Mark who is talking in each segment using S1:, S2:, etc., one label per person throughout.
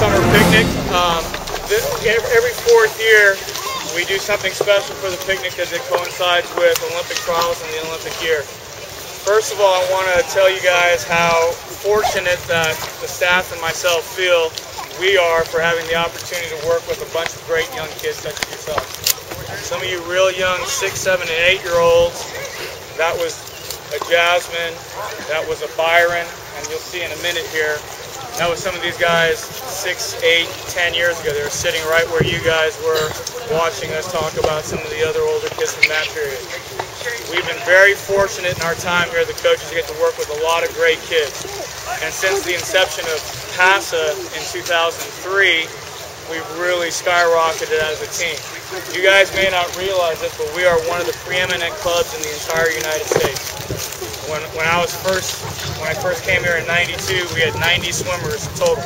S1: summer picnic. Every fourth year we do something special for the picnic as it coincides with Olympic trials and the Olympic year. First of all, I want to tell you guys how fortunate that the staff and myself feel we are for having the opportunity to work with a bunch of great young kids such as yourself. Some of you real young 6, 7, and 8-year-olds. That was a Jasmine, that was a Byron, and you'll see in a minute here, that was some of these guys 6, 8, 10 years ago. They were sitting right where you guys were watching us talk about some of the other older kids from that period. We've been very fortunate in our time here, the coaches, to get to work with a lot of great kids. And since the inception of PASA in 2003, we've really skyrocketed as a team. You guys may not realize this, but we are one of the preeminent clubs in the entire United States. When I first came here in '92, we had 90 swimmers total.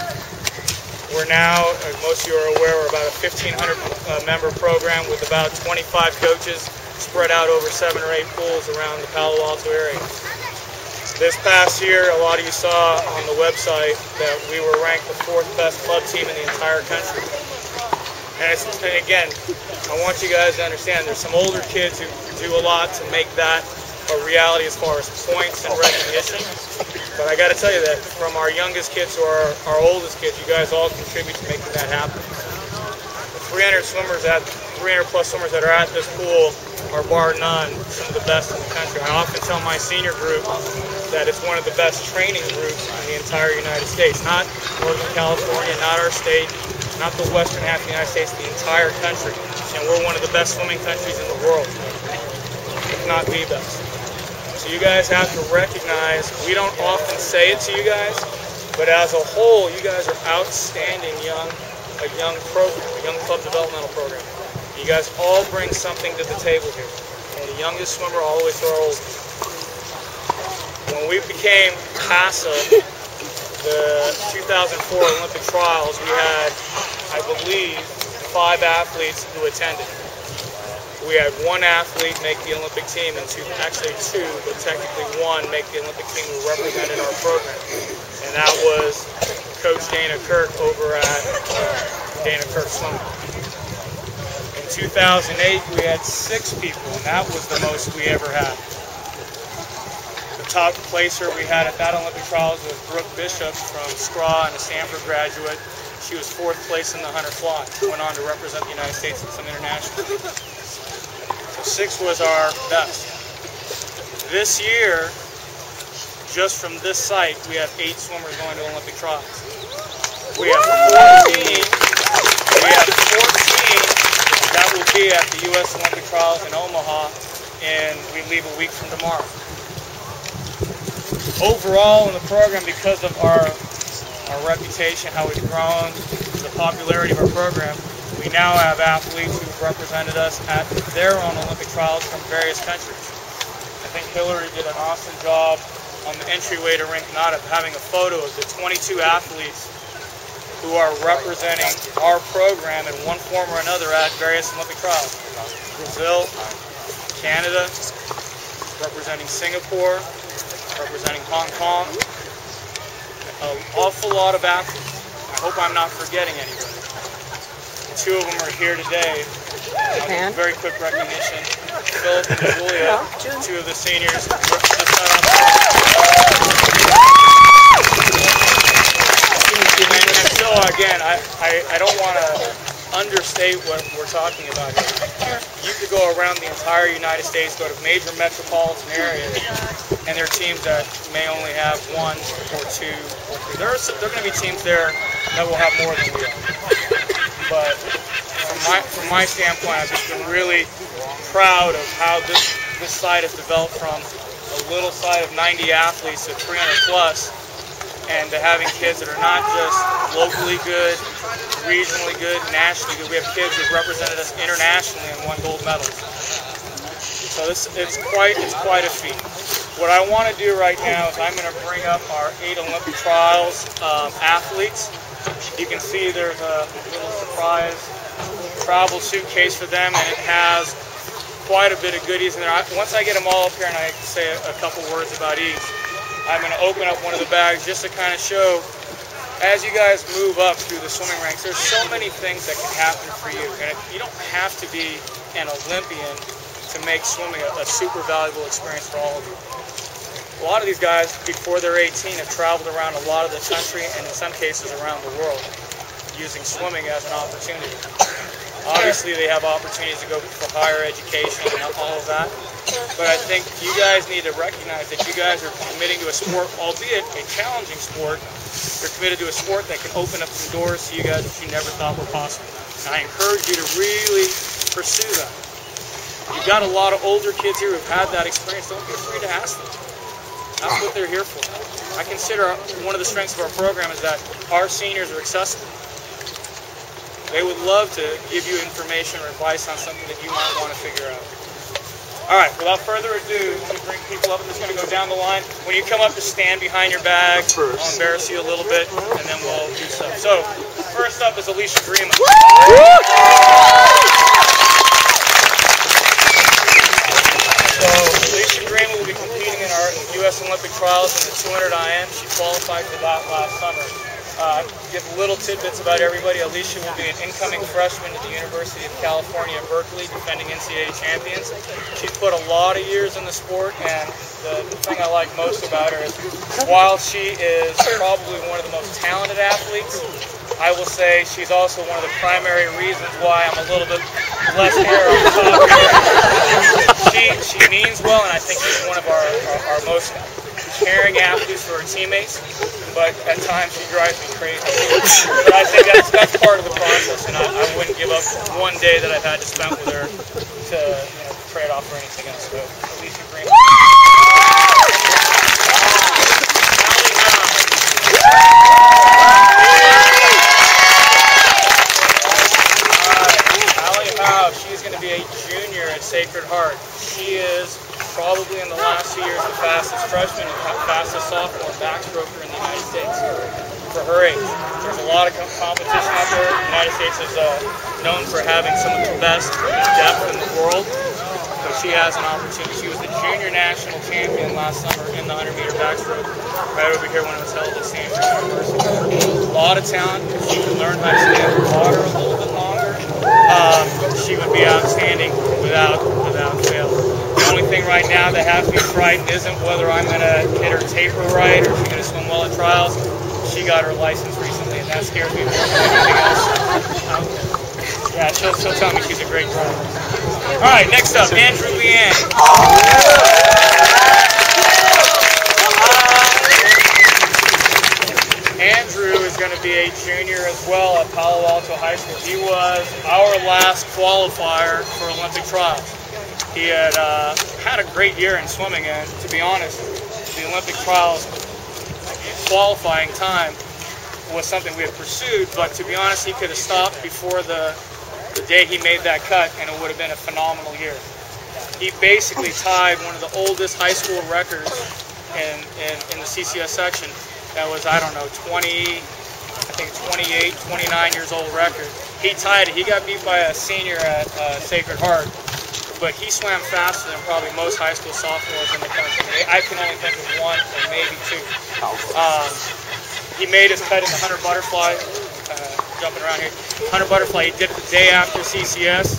S1: We're now, as most of you are aware, we're about a 1,500 member program with about 25 coaches spread out over 7 or 8 pools around the Palo Alto area. This past year, a lot of you saw on the website that we were ranked the 4th best club team in the entire country. And again, I want you guys to understand there's some older kids who do a lot to make that a reality as far as points and recognition. But I got to tell you that from our youngest kids to our oldest kids, you guys all contribute to making that happen. The 300 plus swimmers that are at this pool are bar none some of the best in the country. I often tell my senior group that it's one of the best training groups in the entire United States. Not Northern California, not our state, not the western half of the United States, the entire country. And we're one of the best swimming countries in the world, if not the best. So you guys have to recognize, we don't often say it to you guys, but as a whole, you guys are outstanding a young program, a young club developmental program. You guys all bring something to the table here, from the youngest swimmer all the way to our oldest. When we became PASA, the 2004 Olympic trials, we had, I believe, 5 athletes who attended. We had 1 athlete make the Olympic team, and actually 2, but technically 1 make the Olympic team who represented our program. And that was Coach Dana Kirk over at Dana Kirk Swimming. In 2008, we had 6 people, and that was the most we ever had. The top placer we had at that Olympic trials was Brooke Bishop from SCRA and a Stanford graduate. She was 4th place in the 100 fly. Went on to represent the United States at some international. So 6 was our best. This year, just from this site, we have 8 swimmers going to Olympic trials. We have 14 that will be at the U.S. Olympic trials in Omaha, and we leave a week from tomorrow. Overall in the program, because of our reputation, how we've grown, the popularity of our program, we now have athletes who've represented us at their own Olympic trials from various countries. I think Hillary did an awesome job on the entryway to Rink Nada having a photo of the 22 athletes who are representing our program in one form or another at various Olympic trials. Brazil, Canada, representing Singapore, representing Hong Kong, an awful lot of athletes. I hope I'm not forgetting anybody. 2 of them are here today. Very quick recognition. Philip and Julia, 2 of the seniors. And so again, I don't want to understate what we're talking about here. You could go around the entire United States, go to major metropolitan areas, and there are teams that may only have 1 or 2 or 3. There are going to be teams there that will have more than we are. But from my standpoint, I've just been really proud of how this site has developed from a little site of 90 athletes to 300 plus, and to having kids that are not just locally good, regionally good, nationally good. We have kids who've represented us internationally and won gold medals. So it's quite a feat. What I want to do right now is I'm going to bring up our 8 Olympic trials athletes. You can see there's a little surprise travel suitcase for them, and it has quite a bit of goodies in there. Once I get them all up here and I say a couple words about each, I'm going to open up one of the bags just to kind of show as you guys move up through the swimming ranks, there's so many things that can happen for you. And you don't have to be an Olympian to make swimming a super valuable experience for all of you. A lot of these guys, before they're 18, have traveled around a lot of the country and in some cases around the world, using swimming as an opportunity. Obviously, they have opportunities to go for higher education and all of that. But I think you guys need to recognize that you guys are committing to a sport, albeit a challenging sport. You're committed to a sport that can open up some doors to you guys that you never thought were possible. And I encourage you to really pursue that. You've got a lot of older kids here who've had that experience. Don't be afraid to ask them. That's what they're here for. I consider one of the strengths of our program is that our seniors are accessible. They would love to give you information or advice on something that you might want to figure out. All right, without further ado, I'm going to bring people up. I'm just going to go down the line. When you come up, just stand behind your bag. I'll embarrass you a little bit, and then we'll do stuff. So, first up is Alicia Green. So, Alicia Green will be competing in our U.S. Olympic trials in the 200 IM. She qualified for that last summer. Give little tidbits about everybody. Alicia will be an incoming freshman at the University of California, Berkeley, defending NCAA champions. She's put a lot of years in the sport, and the thing I like most about her is while she is probably one of the most talented athletes, I will say she's also one of the primary reasons why I'm a little bit less hair on top here. She means well, and I think she's one of our most caring athletes for her teammates, but at times she drives me crazy. But I think that's part of the process, and I wouldn't give up one day that I've had to spend with her to trade off for anything else. So, Alicia Green. She's going to be a junior at Sacred Heart. She is probably in the last 2 years the fastest freshman and fastest sophomore backstroker in the United States for her age. There's a lot of competition out there. The United States is known for having some of the best depth in the world. So she has an opportunity. She was the junior national champion last summer in the 100-meter backstroke right over here when it was held at Stanford University. A lot of talent. If she could learn how to stay underwater a little bit longer, she would be outstanding without fail. The only thing right now that has me frightened isn't whether I'm going to hit her taper right or she's going to swim well at trials. She got her license recently, and that scares me more than anything else out there. Yeah, she'll tell me she's a great driver. All right, next up, Andrew Leanne. Andrew is going to be a junior as well at Palo Alto High School. He was our last qualifier for Olympic trials. He had had a great year in swimming, and to be honest, the Olympic trials qualifying time was something we had pursued, but to be honest, he could have stopped before the day he made that cut, and it would have been a phenomenal year. He basically tied one of the oldest high school records in the CCS section. That was, I don't know, 28, 29 years old record. He tied it. He got beat by a senior at Sacred Heart, but he swam faster than probably most high school sophomores in the country. I can only think of one or maybe two. He made his cut in the 100 butterfly, jumping around here. 100 butterfly, he did it the day after CCS.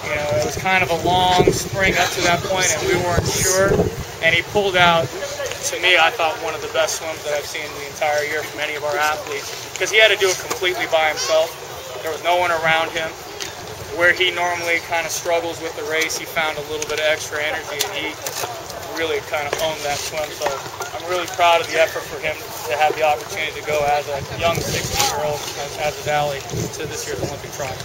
S1: You know, it was kind of a long spring up to that point, and we weren't sure. And he pulled out, to me, I thought one of the best swims that I've seen the entire year from any of our athletes, because he had to do it completely by himself. There was no one around him. Where he normally kind of struggles with the race, he found a little bit of extra energy, and he really kind of owned that swim. So I'm really proud of the effort for him to have the opportunity to go as a young 16-year-old, as is Allie, to this year's Olympic trials.